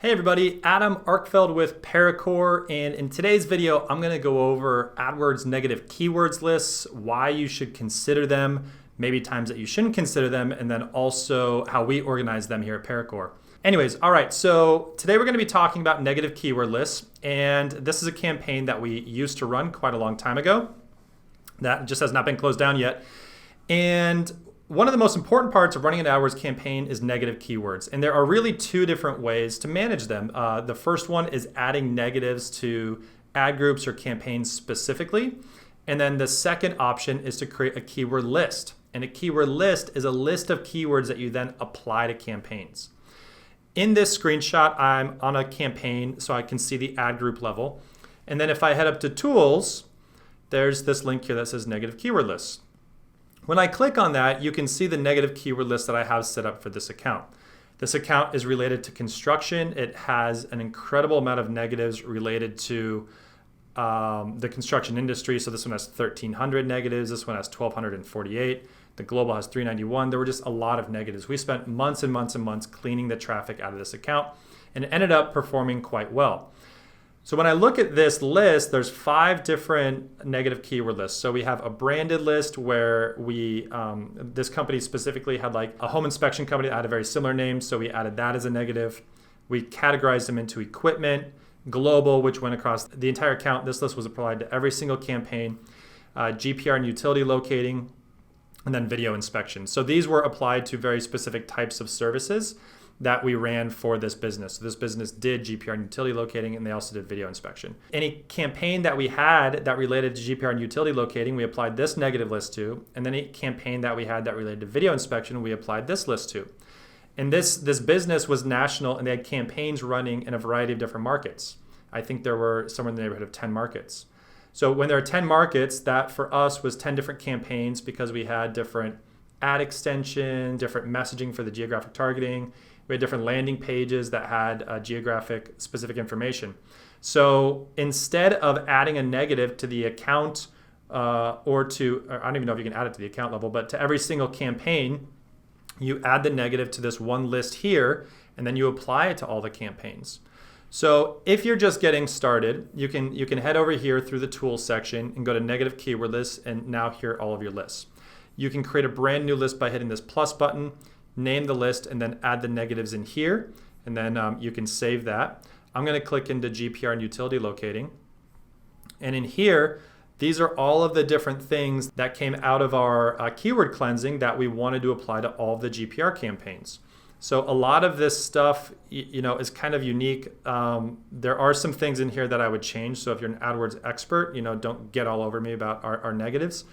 Hey everybody, Adam Arkfeld with Paracore, and in today's video I'm going to go over AdWords negative keywords lists, why you should consider them, maybe times that you shouldn't consider them, and then also how we organize them here at Paracore. Anyways, all right, so today we're going to be talking about negative keyword lists, and this is a campaign that we used to run quite a long time ago that just has not been closed down yet. And one of the most important parts of running an AdWords campaign is negative keywords. And there are really two different ways to manage them. The first one is adding negatives to ad groups or campaigns specifically. And then the second option is to create a keyword list. And a keyword list is a list of keywords that you then apply to campaigns. In this screenshot, I'm on a campaign so I can see the ad group level. And then if I head up to tools, there's this link here that says negative keyword lists. When I click on that, you can see the negative keyword list that I have set up for this account. This account is related to construction. It has an incredible amount of negatives related to the construction industry. So this one has 1,300 negatives. This one has 1,248. The global has 391. There were just a lot of negatives. We spent months and months and months cleaning the traffic out of this account, and it ended up performing quite well. So when I look at this list, there's 5 different negative keyword lists. So we have a branded list where this company specifically had like a home inspection company that had a very similar name. So we added that as a negative. We categorized them into equipment, global, which went across the entire account. This list was applied to every single campaign, GPR and utility locating, and then video inspection. So these were applied to very specific types of services that we ran for this business. So this business did GPR and utility locating, and they also did video inspection. Any campaign that we had that related to GPR and utility locating, we applied this negative list to, and then any campaign that we had that related to video inspection, we applied this list to. And this business was national, and they had campaigns running in a variety of different markets. I think there were somewhere in the neighborhood of 10 markets. So when there are 10 markets, that for us was 10 different campaigns because we had different ad extension, different messaging for the geographic targeting. We had different landing pages that had geographic specific information. So instead of adding a negative to the account or I don't even know if you can add it to the account level, but to every single campaign, you add the negative to this one list here, and then you apply it to all the campaigns. So if you're just getting started, you can head over here through the tools section and go to negative keyword lists, and now here are all of your lists. You can create a brand new list by hitting this plus button, name the list, and then add the negatives in here, and then you can save that. I'm going to click into GPR and utility locating, and in here these are all of the different things that came out of our keyword cleansing that we wanted to apply to all of the GPR campaigns. So a lot of this stuff is kind of unique. There are some things in here that I would change, so if you're an AdWords expert, don't get all over me about our negatives.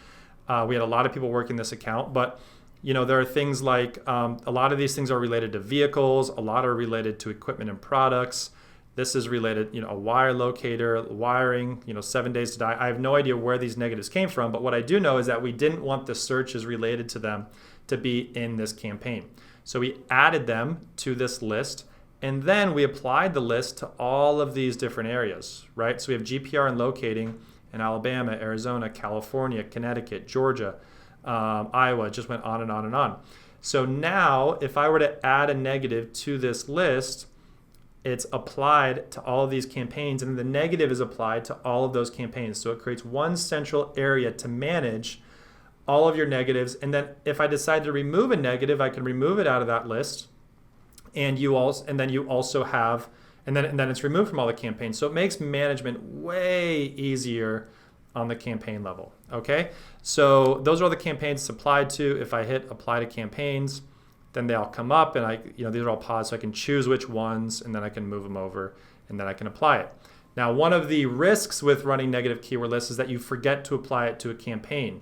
We had a lot of people working this account, but there are things like a lot of these things are related to vehicles, a lot are related to equipment and products. This is related, a wire locator, wiring, 7 days to die. I have no idea where these negatives came from, but what I do know is that we didn't want the searches related to them to be in this campaign. So we added them to this list, and then we applied the list to all of these different areas, right? So we have GPR and locating in Alabama, Arizona, California, Connecticut, Georgia, Iowa. It just went on and on and on. So now if I were to add a negative to this list, it's applied to all of these campaigns, and the negative is applied to all of those campaigns. So it creates one central area to manage all of your negatives. And then if I decide to remove a negative, I can remove it out of that list, and then it's removed from all the campaigns. So it makes management way easier on the campaign level. Okay, so those are all the campaigns it's applied to. If I hit apply to campaigns, then they all come up, and these are all paused, so I can choose which ones, and then I can move them over, and then I can apply it. Now, one of the risks with running negative keyword lists is that you forget to apply it to a campaign,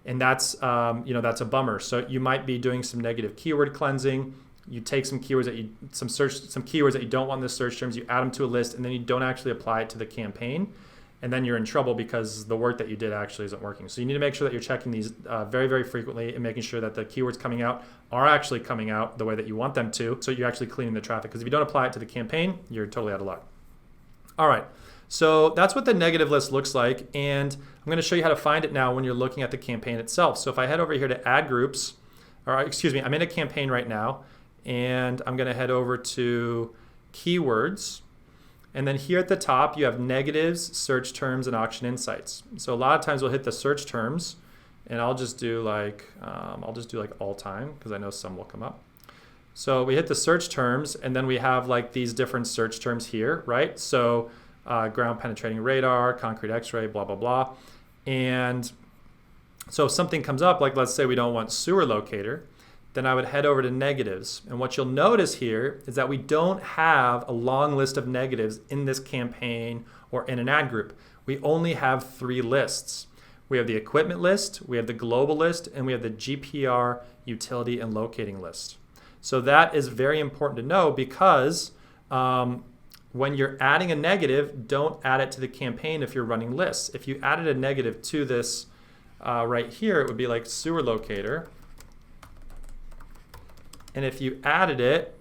and that's that's a bummer. So you might be doing some negative keyword cleansing. You take some keywords some keywords that you don't want in the search terms, you add them to a list, and then you don't actually apply it to the campaign. And then you're in trouble because the work that you did actually isn't working. So you need to make sure that you're checking these very, very frequently and making sure that the keywords coming out are actually coming out the way that you want them to, so you're actually cleaning the traffic. Because if you don't apply it to the campaign, you're totally out of luck. All right, so that's what the negative list looks like, and I'm going to show you how to find it now when you're looking at the campaign itself. So if I head over here to ad groups, I'm in a campaign right now, and I'm going to head over to keywords. And then here at the top, you have negatives, search terms, and auction insights. So a lot of times we'll hit the search terms, and I'll just do like all time because I know some will come up. So we hit the search terms, and then we have like these different search terms here, right? So ground penetrating radar, concrete X-ray, blah, blah, blah. And so if something comes up, like let's say we don't want sewer locator, then I would head over to negatives. And what you'll notice here is that we don't have a long list of negatives in this campaign or in an ad group. We only have 3 lists. We have the equipment list, we have the global list, and we have the GPR, utility, and locating list. So that is very important to know because when you're adding a negative, don't add it to the campaign if you're running lists. If you added a negative to this right here, it would be like sewer locator. And if you added it,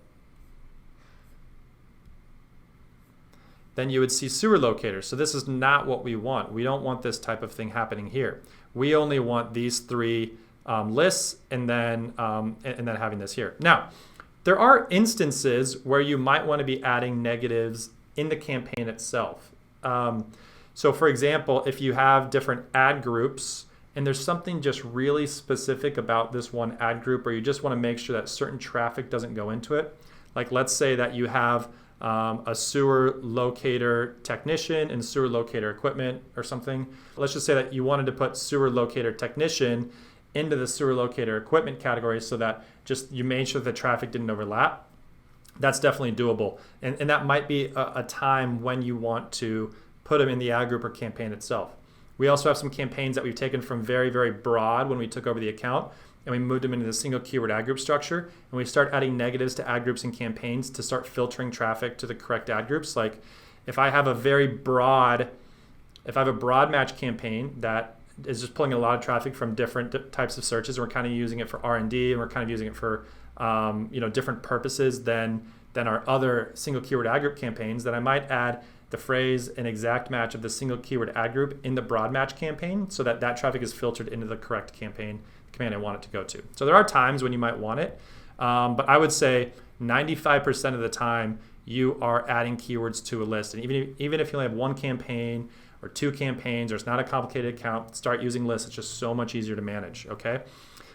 then you would see sewer locator. So this is not what we want. We don't want this type of thing happening here. We only want these 3 lists and then having this here. Now, there are instances where you might want to be adding negatives in the campaign itself. So for example, if you have different ad groups, and there's something just really specific about this one ad group, or you just want to make sure that certain traffic doesn't go into it. Like let's say that you have a sewer locator technician and sewer locator equipment or something. Let's just say that you wanted to put sewer locator technician into the sewer locator equipment category so that just you made sure the traffic didn't overlap. That's definitely doable. And that might be a time when you want to put them in the ad group or campaign itself. We also have some campaigns that we've taken from very, very broad when we took over the account, and we moved them into the single keyword ad group structure, and we start adding negatives to ad groups and campaigns to start filtering traffic to the correct ad groups. Like if I have a broad match campaign that is just pulling a lot of traffic from different types of searches, and we're kind of using it for R&D, and we're kind of using it for different purposes than our other single keyword ad group campaigns, then I might add the phrase an exact match of the single keyword ad group in the broad match campaign so that traffic is filtered into the correct command I want it to go to. So there are times when you might want it, but I would say 95% of the time you are adding keywords to a list. And even if you only have 1 campaign or 2 campaigns or it's not a complicated account, start using lists. It's just so much easier to manage, okay?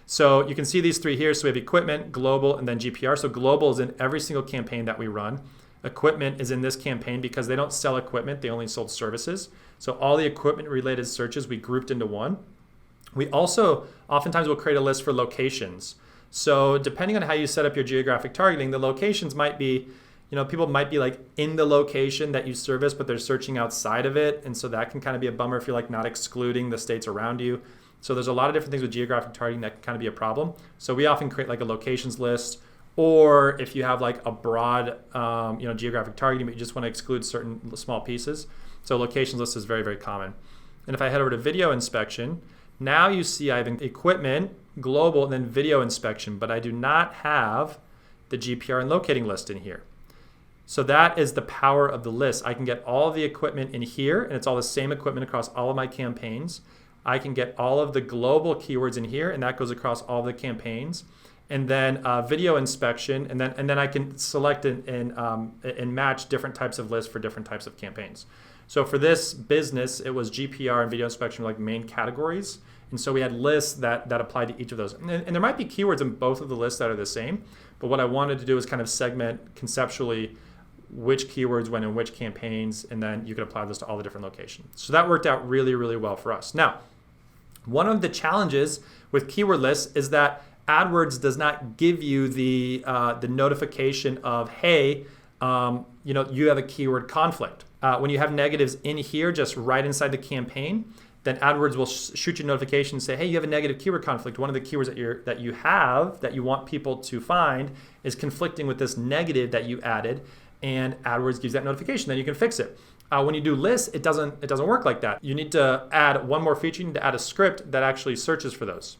So you can see these 3 here. So we have equipment, global, and then GPR. So global is in every single campaign that we run. Equipment is in this campaign because they don't sell equipment, they only sold services. So all the equipment related searches we grouped into one. We also oftentimes will create a list for locations. So depending on how you set up your geographic targeting, the locations might be, people might be like in the location that you service, but they're searching outside of it. And so that can kind of be a bummer if you're like not excluding the states around you. So there's a lot of different things with geographic targeting that can kind of be a problem. So we often create like a locations list. Or if you have like a broad, geographic targeting, but you just want to exclude certain small pieces. So locations list is very, very common. And if I head over to video inspection, now you see I have equipment, global, and then video inspection, but I do not have the GPR and locating list in here. So that is the power of the list. I can get all of the equipment in here, and it's all the same equipment across all of my campaigns. I can get all of the global keywords in here, and that goes across all the campaigns. And then video inspection, and then I can select and match different types of lists for different types of campaigns. So for this business, it was GPR and video inspection were like main categories, and so we had lists that applied to each of those. And there might be keywords in both of the lists that are the same, but what I wanted to do is kind of segment conceptually which keywords went in which campaigns, and then you could apply this to all the different locations. So that worked out really, really well for us. Now, one of the challenges with keyword lists is that AdWords does not give you the notification of, hey, you have a keyword conflict. When you have negatives in here, just right inside the campaign, then AdWords will shoot you a notification and say, hey, you have a negative keyword conflict. One of the keywords that you want people to find is conflicting with this negative that you added, and AdWords gives that notification. Then you can fix it. When you do lists, it doesn't work like that. You need to add one more feature. You need to add a script that actually searches for those.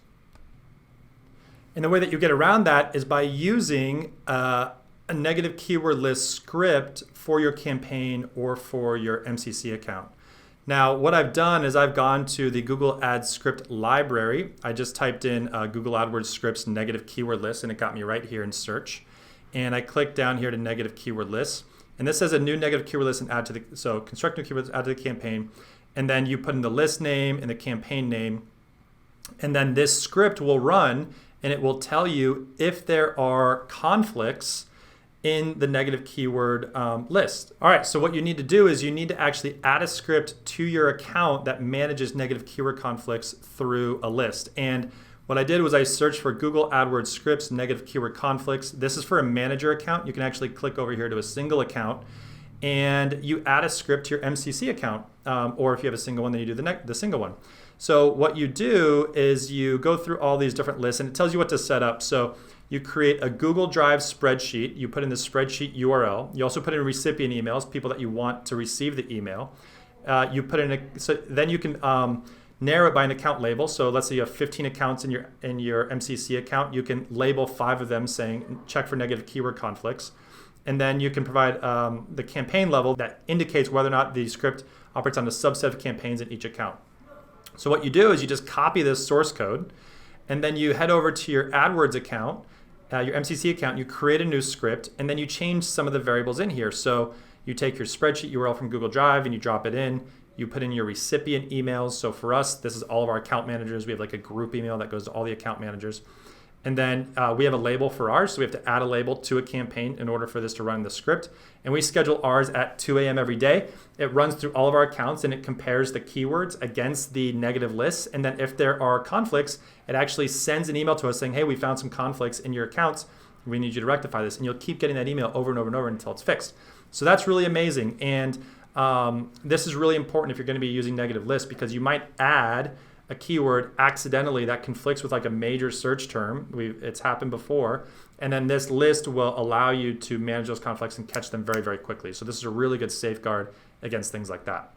And the way that you get around that is by using a negative keyword list script for your campaign or for your MCC account. Now, what I've done is I've gone to the Google Ads script library. I just typed in Google AdWords scripts negative keyword list, and it got me right here in search. And I clicked down here to negative keyword lists. And this says a new negative keyword list and add to the, so construct new keywords, add to the campaign. And then you put in the list name and the campaign name. And then this script will run and it will tell you if there are conflicts in the negative keyword list. All right, so what you need to do is you need to actually add a script to your account that manages negative keyword conflicts through a list. And what I did was I searched for Google AdWords scripts, negative keyword conflicts. This is for a manager account. You can actually click over here to a single account and you add a script to your MCC account. Or if you have a single one, then you do the single one. So what you do is you go through all these different lists and it tells you what to set up. So you create a Google Drive spreadsheet. You put in the spreadsheet URL. You also put in recipient emails, people that you want to receive the email. You put in so then you can narrow it by an account label. So let's say you have 15 accounts in your MCC account. You can label 5 of them saying check for negative keyword conflicts. And then you can provide the campaign level that indicates whether or not the script operates on a subset of campaigns in each account. So what you do is you just copy this source code and then you head over to your AdWords account, your MCC account, you create a new script, and then you change some of the variables in here. So you take your spreadsheet URL from Google Drive and you drop it in. You put in your recipient emails. So for us, this is all of our account managers. We have like a group email that goes to all the account managers. And then we have a label for ours. So we have to add a label to a campaign in order for this to run the script. And we schedule ours at 2 a.m. every day. It runs through all of our accounts and it compares the keywords against the negative lists. And then if there are conflicts, it actually sends an email to us saying, hey, we found some conflicts in your accounts. We need you to rectify this. And you'll keep getting that email over and over and over until it's fixed. So that's really amazing. And this is really important if you're going to be using negative lists, because you might add a keyword accidentally that conflicts with like a major search term. It's happened before. And then this list will allow you to manage those conflicts and catch them very, very quickly. So this is a really good safeguard against things like that.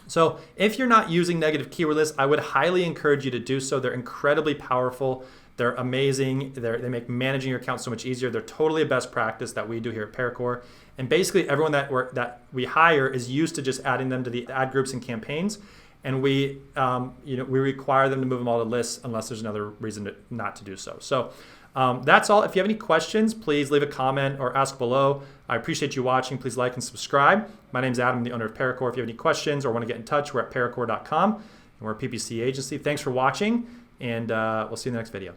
So if you're not using negative keyword lists, I would highly encourage you to do so. They're incredibly powerful. They're amazing. They make managing your account so much easier. They're totally a best practice that we do here at Paracore. And basically everyone that we hire is used to just adding them to the ad groups and campaigns. And we require them to move them all to lists unless there's another reason not to do so. So that's all. If you have any questions, please leave a comment or ask below. I appreciate you watching. Please like and subscribe. My name is Adam, the owner of Paracore. If you have any questions or want to get in touch, we're at paracore.com, and we're a PPC agency. Thanks for watching, and we'll see you in the next video.